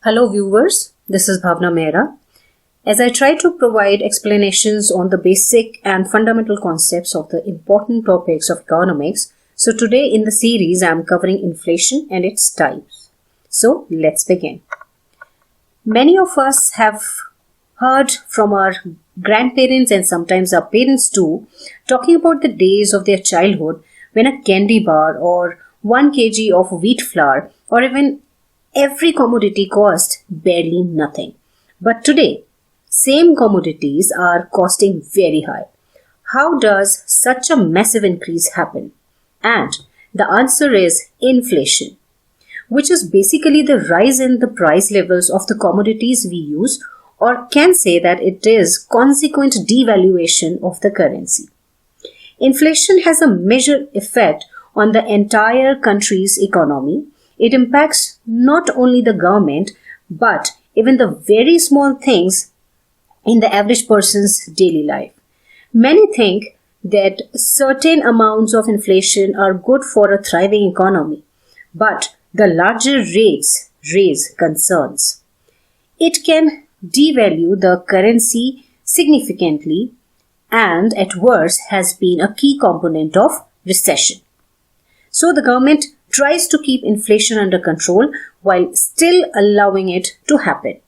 Hello viewers, this is Bhavna Mehra. As I try to provide explanations on the basic and fundamental concepts of the important topics of economics, so today in the series I am covering inflation and its types. So let's begin. Many of us have heard from our grandparents and sometimes our parents too, talking about the days of their childhood when a candy bar or 1 kg of wheat flour or even every commodity cost barely nothing. But today, same commodities are costing very high. How does such a massive increase happen? And the answer is inflation, which is basically the rise in the price levels of the commodities we use, or can say that it is consequent devaluation of the currency. Inflation has a major effect on the entire country's economy. It impacts not only the government but even the very small things in the average person's daily life. Many think that certain amounts of inflation are good for a thriving economy, but the larger rates raise concerns. It can devalue the currency significantly and at worst has been a key component of recession. So the government tries to keep inflation under control while still allowing it to happen.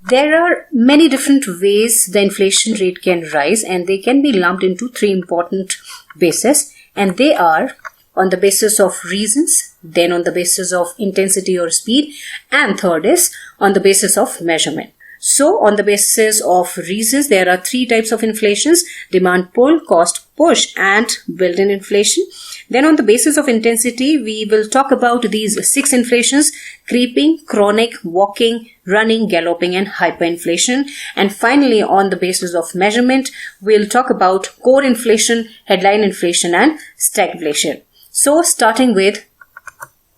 There are many different ways the inflation rate can rise, and they can be lumped into three important bases, and they are on the basis of reasons, then on the basis of intensity or speed, and third is on the basis of measurement. So, on the basis of reasons, there are three types of inflations: demand pull, cost push, and built-in inflation. Then on the basis of intensity, we will talk about these six inflations: creeping, chronic, walking, running, galloping, and hyperinflation. And finally, on the basis of measurement, we'll talk about core inflation, headline inflation, and stagflation. So, starting with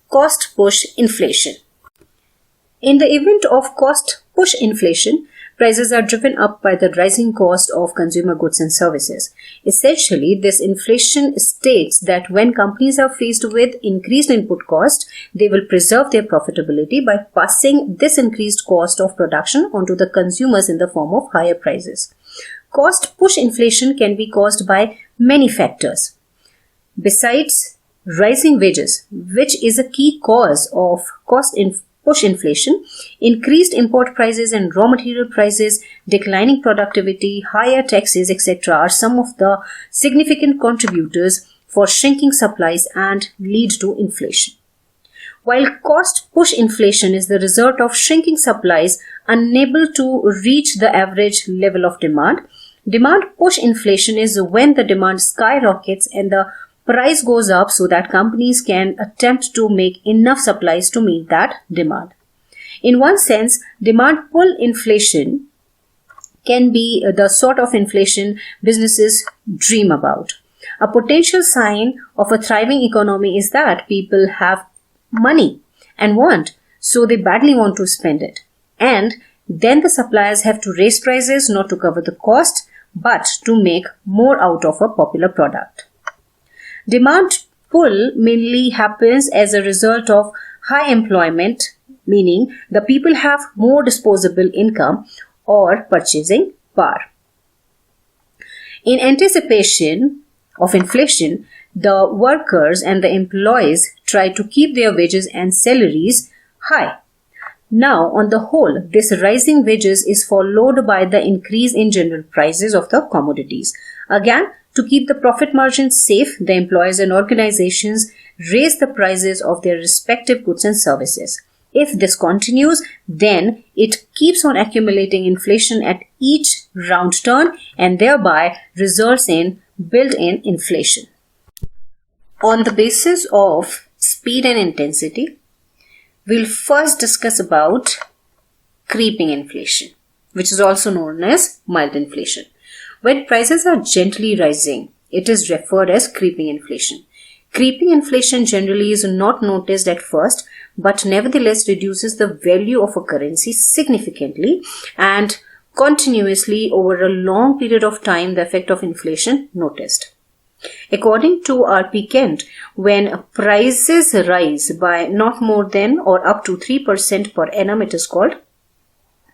cost push inflation. In the event of cost push inflation, prices are driven up by the rising cost of consumer goods and services. Essentially, this inflation states that when companies are faced with increased input cost, they will preserve their profitability by passing this increased cost of production onto the consumers in the form of higher prices. Cost push inflation can be caused by many factors. Besides rising wages, which is a key cause of push inflation, increased import prices and raw material prices, declining productivity, higher taxes, etc. are some of the significant contributors for shrinking supplies and lead to inflation. While cost push inflation is the result of shrinking supplies unable to reach the average level of demand, demand push inflation is when the demand skyrockets and the price goes up so that companies can attempt to make enough supplies to meet that demand. In one sense, demand pull inflation can be the sort of inflation businesses dream about. A potential sign of a thriving economy is that people have money and want, so they badly want to spend it. And then the suppliers have to raise prices not to cover the cost, but to make more out of a popular product. Demand pull mainly happens as a result of high employment, meaning the people have more disposable income or purchasing power. In anticipation of inflation, the workers and the employees try to keep their wages and salaries high. Now, on the whole, this rising wages is followed by the increase in general prices of the commodities. Again, to keep the profit margins safe, the employers and organizations raise the prices of their respective goods and services. If this continues, then it keeps on accumulating inflation at each round turn and thereby results in built-in inflation. On the basis of speed and intensity, we'll first discuss about creeping inflation, which is also known as mild inflation. When prices are gently rising, it is referred as creeping inflation. Creeping inflation generally is not noticed at first, but nevertheless reduces the value of a currency significantly and continuously over a long period of time the effect of inflation noticed. According to R.P. Kent, when prices rise by not more than or up to 3% per annum, it is called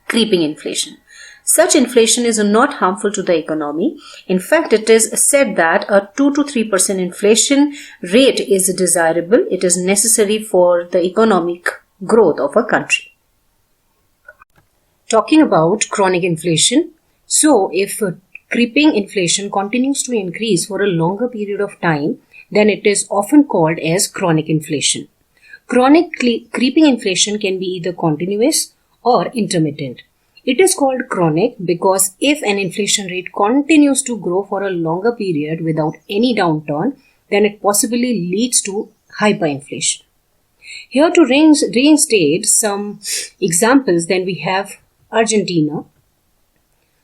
creeping inflation. Such inflation is not harmful to the economy. In fact, it is said that a 2 to 3% inflation rate is desirable. It is necessary for the economic growth of a country. Talking about chronic inflation, so if creeping inflation continues to increase for a longer period of time, then it is often called as chronic inflation. Chronic creeping inflation can be either continuous or intermittent. It is called chronic because if an inflation rate continues to grow for a longer period without any downturn, then it possibly leads to hyperinflation. Here to reinstate some examples, then we have Argentina,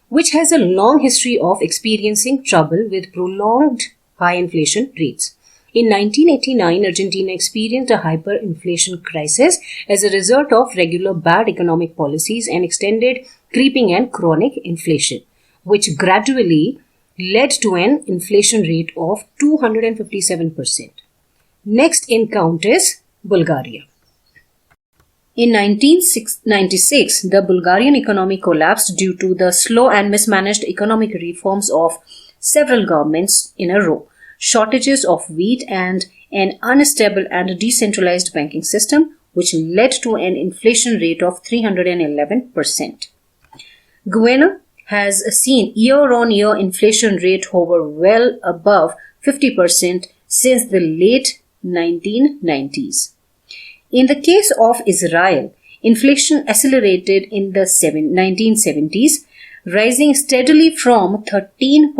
which has a long history of experiencing trouble with prolonged high inflation rates. In 1989, Argentina experienced a hyperinflation crisis as a result of regular bad economic policies and extended creeping and chronic inflation, which gradually led to an inflation rate of 257%. Next in count is Bulgaria. In 1996, the Bulgarian economy collapsed due to the slow and mismanaged economic reforms of several governments in a row, shortages of wheat, and an unstable and decentralized banking system, which led to an inflation rate of 311%. Guyana has seen year-on-year inflation rate hover well above 50% since the late 1990s. In the case of Israel, inflation accelerated in the 1970s, rising steadily from 13%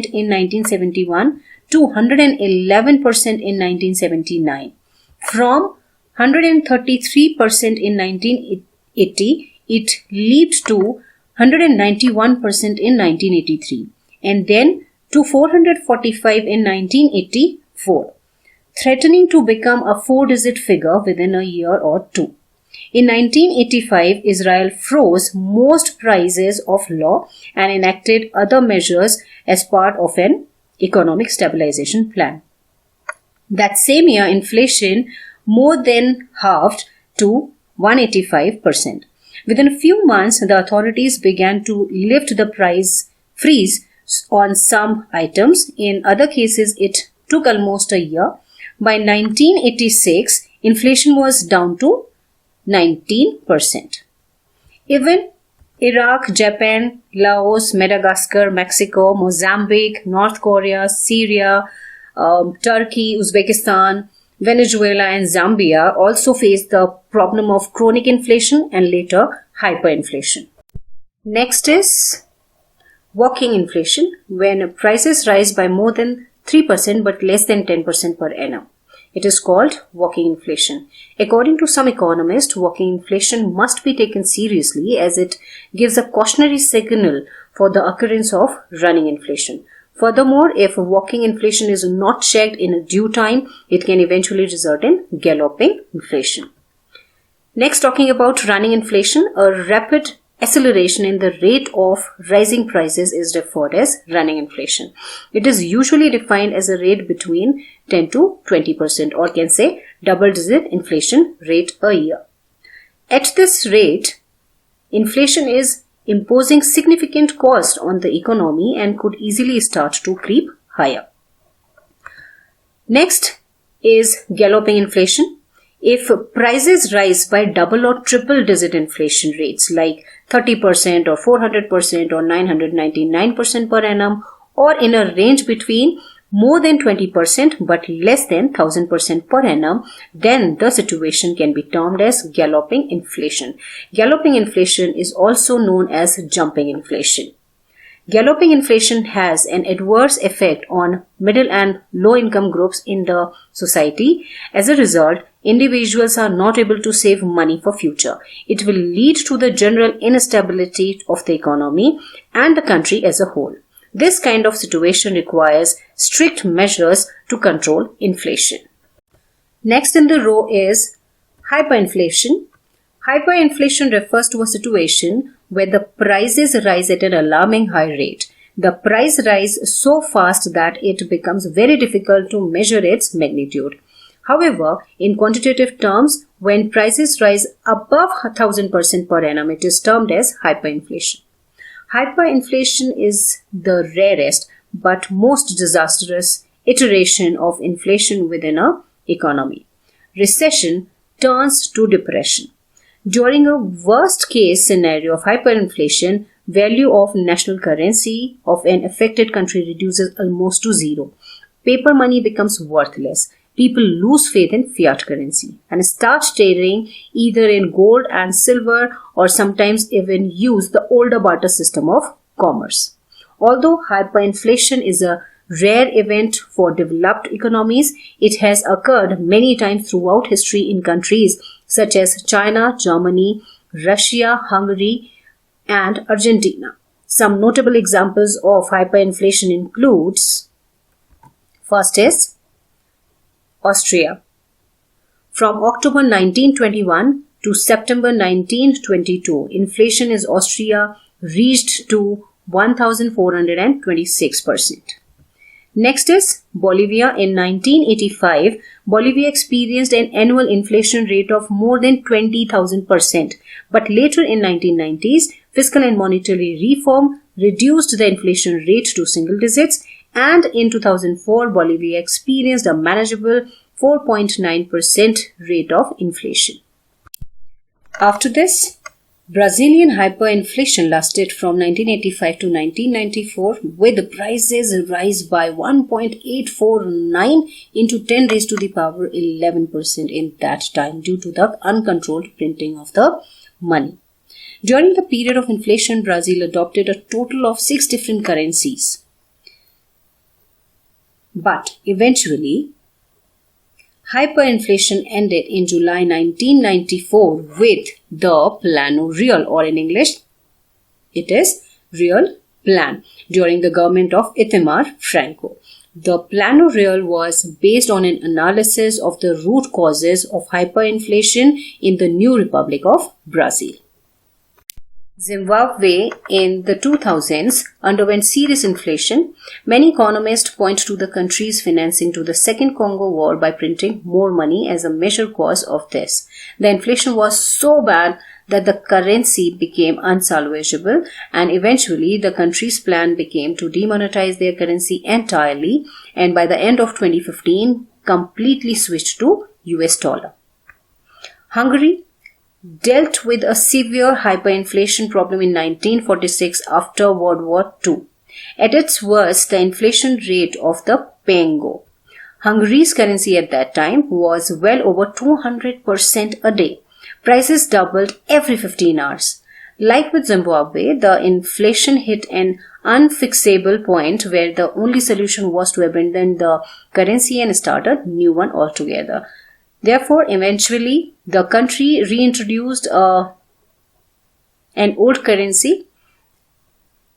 in 1971 to 111% in 1979. From 133% in 1980, it leaped to 191% in 1983, and then to 445 in 1984. Threatening to become a four-digit figure within a year or two. In 1985, Israel froze most prices of law and enacted other measures as part of an economic stabilization plan. That same year, inflation more than halved to 185%. Within a few months, the authorities began to lift the price freeze on some items. In other cases, it took almost a year. By 1986, inflation was down to 19%. Even Iraq, Japan, Laos, Madagascar, Mexico, Mozambique, North Korea, Syria, Turkey, Uzbekistan, Venezuela, and Zambia also faced the problem of chronic inflation and later hyperinflation. Next is walking inflation, when prices rise by more than 3% but less than 10% per annum. It is called walking inflation. According to some economists, walking inflation must be taken seriously as it gives a cautionary signal for the occurrence of running inflation. Furthermore, if walking inflation is not checked in due time, it can eventually result in galloping inflation. Next, talking about running inflation, a rapid acceleration in the rate of rising prices is referred as running inflation. It is usually defined as a rate between 10 to 20%, or can say double-digit inflation rate a year. At this rate, inflation is imposing significant cost on the economy and could easily start to creep higher. Next is galloping inflation. If prices rise by double or triple digit inflation rates like 30% or 400% or 999% per annum, or in a range between more than 20% but less than 1000% per annum, then the situation can be termed as galloping inflation. Galloping inflation is also known as jumping inflation. Galloping inflation has an adverse effect on middle and low income groups in the society. As a result, individuals are not able to save money for future. It will lead to the general instability of the economy and the country as a whole. This kind of situation requires strict measures to control inflation. Next in the row is hyperinflation. Hyperinflation refers to a situation where the prices rise at an alarming high rate. The price rises so fast that it becomes very difficult to measure its magnitude. However, in quantitative terms, when prices rise above 1000% per annum, it is termed as hyperinflation. Hyperinflation is the rarest but most disastrous iteration of inflation within an economy. Recession turns to depression. During a worst case scenario of hyperinflation, value of national currency of an affected country reduces almost to zero. Paper money becomes worthless. People lose faith in fiat currency and start trading either in gold and silver, or sometimes even use the older barter system of commerce. Although hyperinflation is a rare event for developed economies, it has occurred many times throughout history in countries such as China, Germany, Russia, Hungary, and Argentina. Some notable examples of hyperinflation includes: first is Austria. From October 1921 to September 1922, inflation in Austria reached to 1,426%. Next is Bolivia. In 1985, Bolivia experienced an annual inflation rate of more than 20,000%. But later in 1990s, fiscal and monetary reform reduced the inflation rate to single digits, and in 2004, Bolivia experienced a manageable 4.9% rate of inflation. After this, Brazilian hyperinflation lasted from 1985 to 1994, with prices rise by 1.849 into 10 raised to the power 11% in that time due to the uncontrolled printing of the money. During the period of inflation, Brazil adopted a total of 6 different currencies. But eventually, hyperinflation ended in July 1994 with the Plano Real, or in English, it is Real Plan, during the government of Itamar Franco. The Plano Real was based on an analysis of the root causes of hyperinflation in the new Republic of Brazil. Zimbabwe in the 2000s underwent serious inflation. Many economists point to the country's financing to the Second Congo War by printing more money as a major cause of this. The inflation was so bad that the currency became unsalvageable, and eventually the country's plan became to demonetize their currency entirely, and by the end of 2015 completely switched to US dollar. Hungary dealt with a severe hyperinflation problem in 1946 after World War II. At its worst, the inflation rate of the pengo, Hungary's currency at that time, was well over 200% a day. Prices doubled every 15 hours. Like with Zimbabwe, the inflation hit an unfixable point where the only solution was to abandon the currency and start a new one altogether. Therefore, eventually, the country reintroduced an old currency,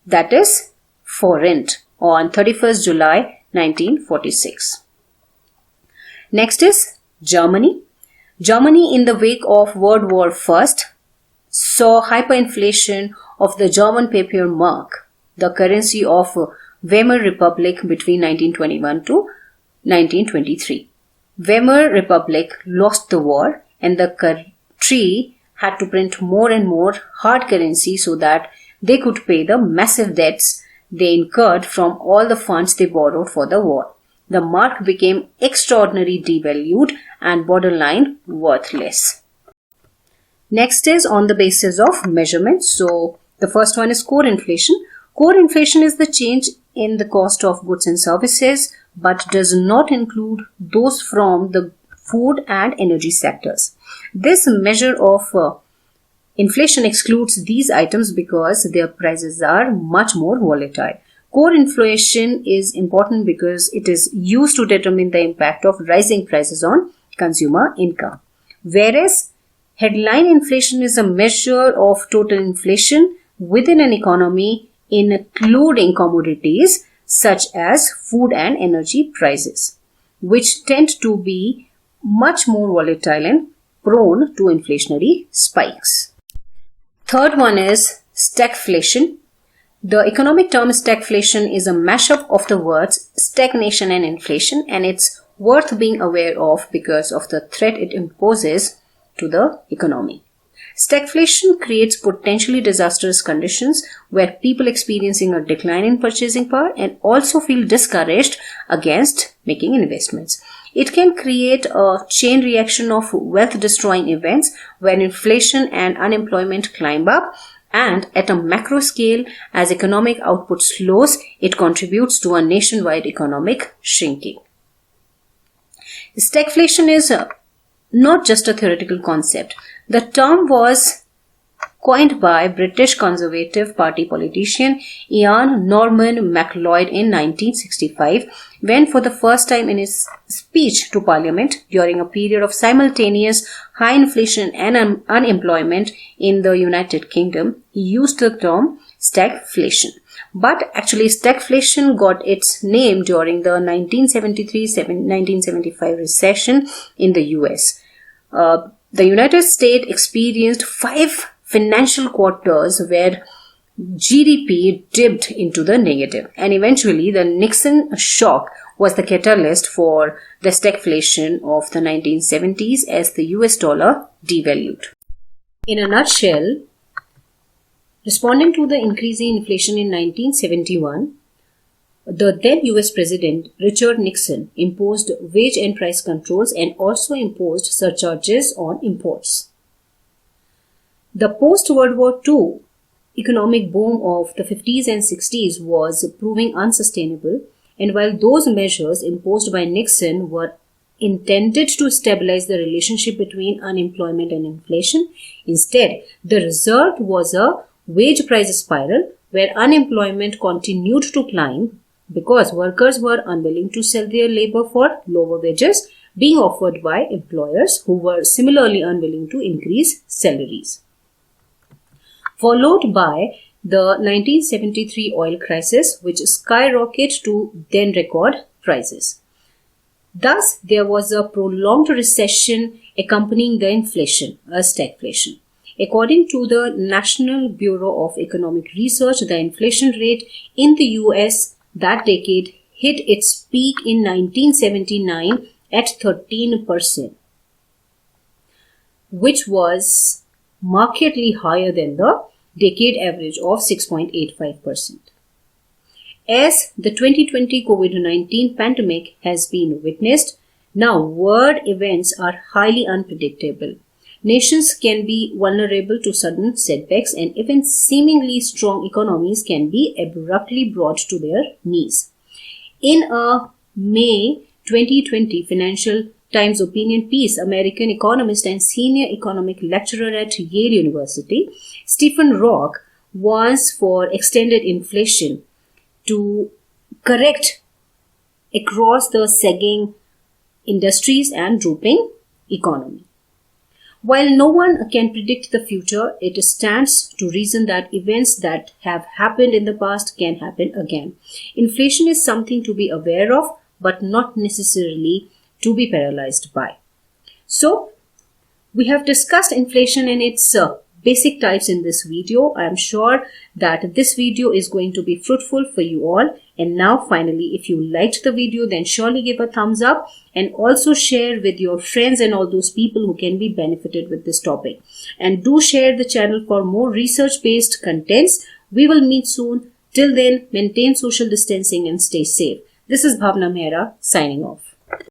that is forint, on 31st July 1946. Next is Germany. Germany, in the wake of World War I, saw hyperinflation of the German paper mark, the currency of Weimar Republic between 1921 to 1923. Weimar Republic lost the war, and the country had to print more and more hard currency so that they could pay the massive debts they incurred from all the funds they borrowed for the war. The mark became extraordinarily devalued and borderline worthless. Next is on the basis of measurements. So the first one is core inflation. Core inflation is the change in the cost of goods and services, but does not include those from the food and energy sectors. This measure of inflation excludes these items because their prices are much more volatile. Core inflation is important because it is used to determine the impact of rising prices on consumer income. Whereas headline inflation is a measure of total inflation within an economy, including commodities such as food and energy prices, which tend to be much more volatile and prone to inflationary spikes. Third one is stagflation. The economic term stagflation is a mashup of the words stagnation and inflation, and it's worth being aware of because of the threat it imposes to the economy. Stagflation creates potentially disastrous conditions where people experiencing a decline in purchasing power and also feel discouraged against making investments. It can create a chain reaction of wealth-destroying events when inflation and unemployment climb up, and at a macro scale, as economic output slows, it contributes to a nationwide economic shrinking. Stagflation is not just a theoretical concept. The term was coined by British Conservative Party politician Ian Norman MacLeod in 1965, when for the first time in his speech to Parliament during a period of simultaneous high inflation and unemployment in the United Kingdom, he used the term stagflation. But actually, stagflation got its name during the 1973-1975 recession in the US. The United States experienced 5 financial quarters where GDP dipped into the negative, and eventually the Nixon shock was the catalyst for the stagflation of the 1970s as the US dollar devalued. In a nutshell, responding to the increasing inflation in 1971, the then US President Richard Nixon imposed wage and price controls and also imposed surcharges on imports. The post-World War II economic boom of the 50s and 60s was proving unsustainable, and while those measures imposed by Nixon were intended to stabilize the relationship between unemployment and inflation, instead the result was a wage price spiral where unemployment continued to climb because workers were unwilling to sell their labor for lower wages being offered by employers who were similarly unwilling to increase salaries. Followed by the 1973 oil crisis, which skyrocketed to then record prices. Thus, there was a prolonged recession accompanying the inflation, a stagflation. According to the National Bureau of Economic Research, the inflation rate in the US that decade hit its peak in 1979 at 13%, which was markedly higher than the decade average of 6.85%. As the 2020 COVID-19 pandemic has been witnessed, now world events are highly unpredictable. Nations can be vulnerable to sudden setbacks, and even seemingly strong economies can be abruptly brought to their knees. In a May 2020 Financial Times opinion piece, American economist and senior economic lecturer at Yale University, Stephen Rock, warns for extended inflation to correct across the sagging industries and drooping economy. While no one can predict the future, it stands to reason that events that have happened in the past can happen again. Inflation is something to be aware of, but not necessarily to be paralyzed by. So, we have discussed inflation and its basic types in this video. I am sure that this video is going to be fruitful for you all. And now finally, if you liked the video, then surely give a thumbs up and also share with your friends and all those people who can be benefited with this topic. And do share the channel for more research-based contents. We will meet soon. Till then, maintain social distancing and stay safe. This is Bhavna Mehra signing off.